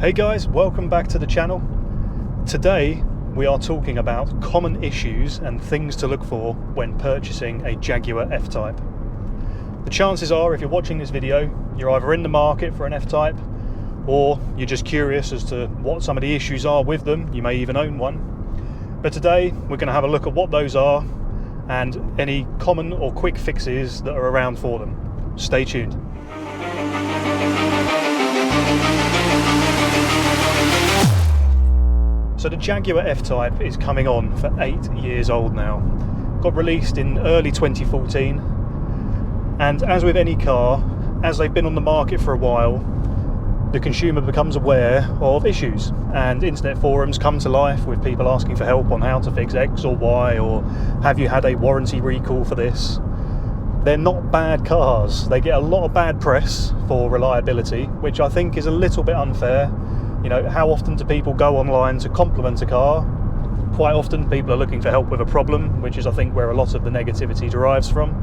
Hey guys, welcome back to the channel. Today we are talking about common issues and things to look for when purchasing a Jaguar F Type. The chances are, if you're watching this video, you're either in the market for an F Type or you're just curious as to what some of the issues are with them. You may even own one. But today we're going to have a look at what those are and any common or quick fixes that are around for them. Stay tuned. So the Jaguar F Type is coming on for 8 years old now. Got released in early 2014, and as with any car, as they've been on the market for a while, the consumer becomes aware of issues, and internet forums come to life with people asking for help on how to fix X or Y, or have you had a warranty recall for this? They're not bad cars. They get a lot of bad press for reliability, which I think is a little bit unfair. You know, how often do people go online to compliment a car? Quite often people are looking for help with a problem, which is I think where a lot of the negativity derives from.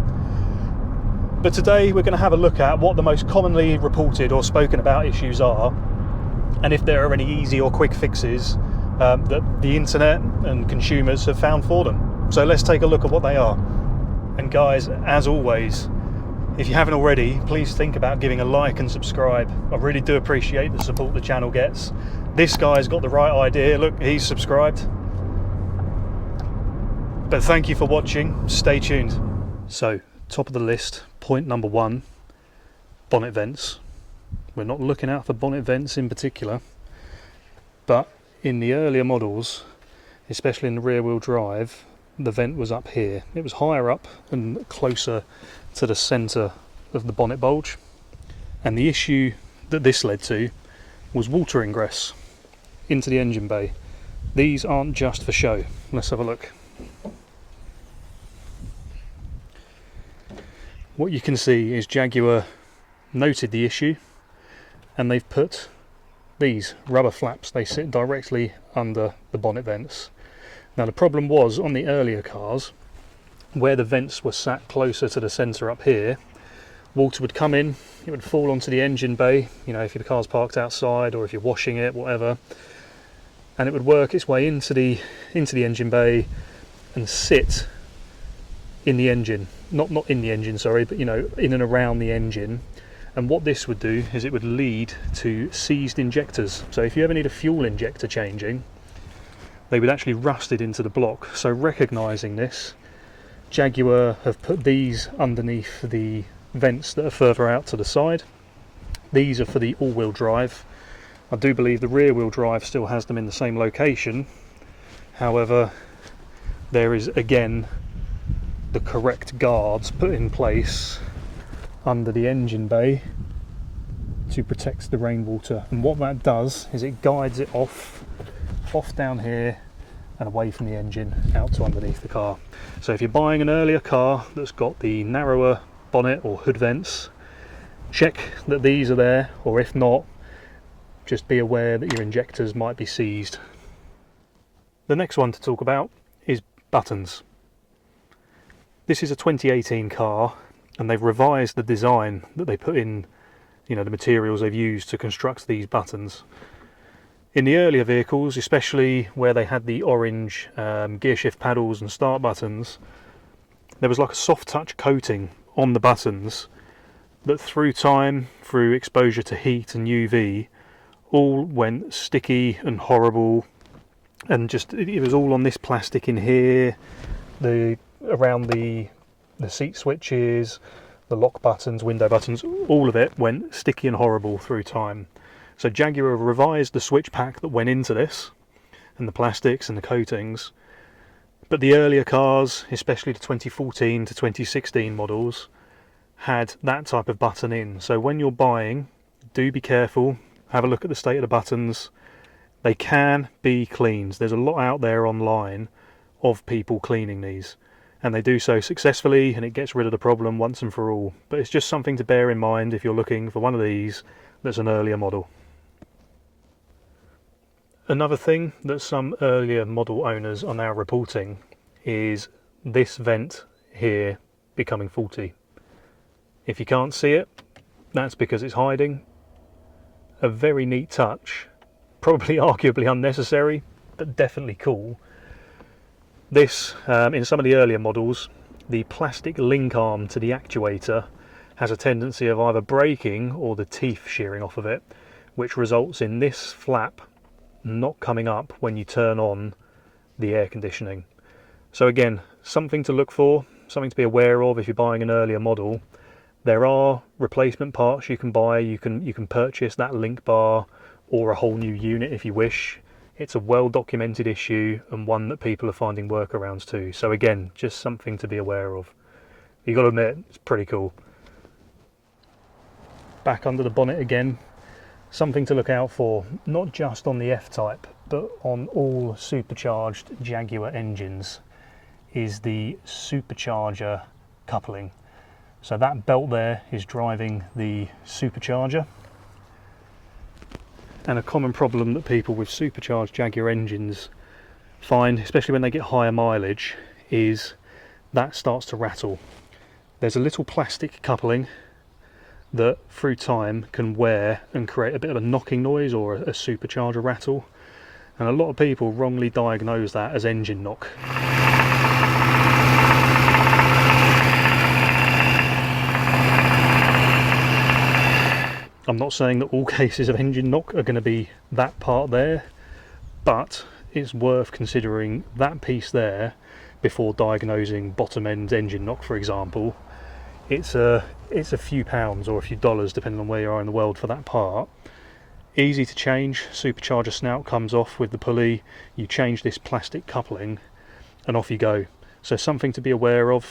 But today we're going to have a look at what the most commonly reported or spoken about issues are, and if there are any easy or quick fixes that the internet and consumers have found for them. So let's take a look at what they are. And guys, as always, if you haven't already, please think about giving a like and subscribe. I really do appreciate the support the channel gets. This guy's got the right idea. Look, he's subscribed. But thank you for watching. Stay tuned. So, top of the list, point number one, bonnet vents. We're not looking out for bonnet vents in particular, but in the earlier models, especially in the rear wheel drive, the vent was up here. It was higher up and closer to the centre of the bonnet bulge, and the issue that this led to was water ingress into the engine bay. These aren't just for show. Let's have a look. What you can see is Jaguar noted the issue, and they've put these rubber flaps. They sit directly under the bonnet vents. Now the problem was, on the earlier cars, where the vents were sat closer to the centre up here, water would come in, it would fall onto the engine bay, you know, if your car's parked outside or if you're washing it, whatever, and it would work its way into the engine bay and sit in the engine. Not in the engine, sorry, but you know, in and around the engine. And what this would do is it would lead to seized injectors. So if you ever need a fuel injector changing, they would actually rust it into the block. So recognising this, Jaguar have put these underneath the vents that are further out to the side. These are for the all-wheel drive. I do believe the rear-wheel drive still has them in the same location. However, there is again the correct guards put in place under the engine bay to protect the rainwater. And what that does is it guides it off down here and away from the engine out to underneath the car. So if you're buying an earlier car that's got the narrower bonnet or hood vents, check that these are there, or if not, just be aware that your injectors might be seized. The next one to talk about is buttons. This is a 2018 car, and they've revised the design that they put in, you know, the materials they've used to construct these buttons. In the earlier vehicles, especially where they had the orange gear shift paddles and start buttons, there was like a soft touch coating on the buttons that through time, through exposure to heat and UV, all went sticky and horrible, and just it was all on this plastic in here, around the seat switches, the lock buttons, window buttons, all of it went sticky and horrible through time. So Jaguar revised the switch pack that went into this, and the plastics and the coatings, but the earlier cars, especially the 2014 to 2016 models, had that type of button in. So when you're buying, do be careful, have a look at the state of the buttons. They can be cleaned. There's a lot out there online of people cleaning these, and they do so successfully, and it gets rid of the problem once and for all. But it's just something to bear in mind if you're looking for one of these that's an earlier model. Another thing that some earlier model owners are now reporting is this vent here becoming faulty. If you can't see it, that's because it's hiding. A very neat touch probably arguably unnecessary, but definitely cool. This, in some of the earlier models, the plastic link arm to the actuator has a tendency of either breaking or the teeth shearing off of it, which results in this flap not coming up when you turn on the air conditioning. So again, something to look for, something to be aware of if you're buying an earlier model. There are replacement parts you can buy. You can purchase that link bar or a whole new unit if you wish. It's a well documented issue and one that people are finding workarounds to. So again, just something to be aware of. You got to admit, it's pretty cool. Back under the bonnet again, something to look out for, not just on the F Type, but on all supercharged Jaguar engines, is the Supercharger Coupling. So that belt there is driving the supercharger. And a common problem that people with supercharged Jaguar engines find, especially when they get higher mileage, is that starts to rattle. There's a little plastic coupling that through time can wear and create a bit of a knocking noise or a supercharger rattle, and a lot of people wrongly diagnose that as engine knock. I'm not saying that all cases of engine knock are going to be that part there, but it's worth considering that piece there before diagnosing bottom end engine knock, for example. It's a few pounds or a few dollars depending on where you are in the world for that part. Easy to change. Supercharger snout comes off with the pulley, you change this plastic coupling and off you go. So something to be aware of.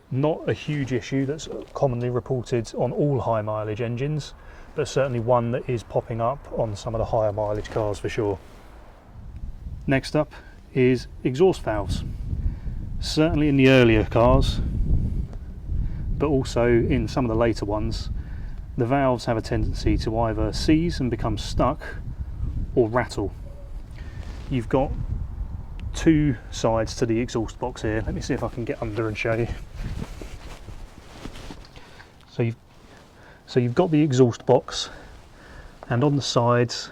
Not a huge issue that's commonly reported on all high mileage engines, but certainly one that is popping up on some of the higher mileage cars for sure. Next up is exhaust valves. Certainly in the earlier cars, but also in some of the later ones, the valves have a tendency to either seize and become stuck or rattle. You've got two sides to the exhaust box here. Let me see if I can get under and show you. So you've got the exhaust box, and on the sides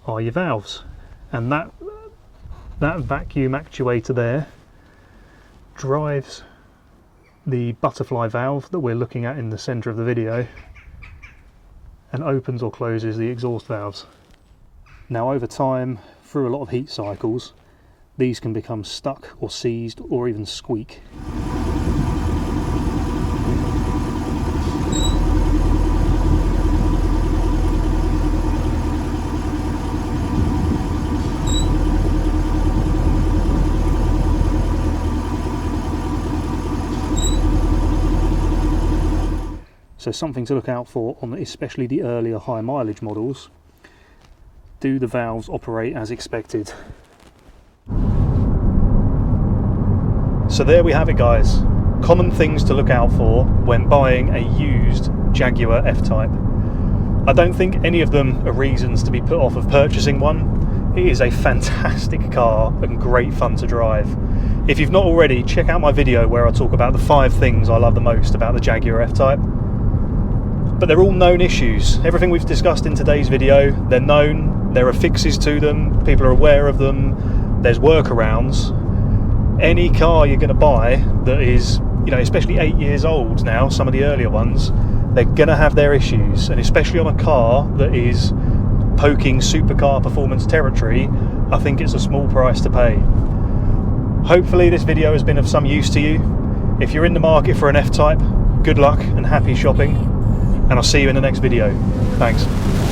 are your valves, and that vacuum actuator there drives the butterfly valve that we're looking at in the center of the video and opens or closes the exhaust valves. Now over time, through a lot of heat cycles, these can become stuck or seized or even squeak. So something to look out for on especially the earlier high mileage models. Do the valves operate as expected? So there we have it, guys. Common things to look out for when buying a used Jaguar F Type. I don't think any of them are reasons to be put off of purchasing one. It is a fantastic car and great fun to drive. If you've not already, check out my video where I talk about the 5 things I love the most about the Jaguar F Type. But they're all known issues. Everything we've discussed in today's video, they're known, there are fixes to them, people are aware of them, there's workarounds. Any car you're going to buy that is, especially 8 years old now, some of the earlier ones, they're going to have their issues, and especially on a car that is poking supercar performance territory, I think it's a small price to pay. Hopefully this video has been of some use to you. If you're in the market for an F Type, good luck and happy shopping, and I'll see you in the next video. Thanks.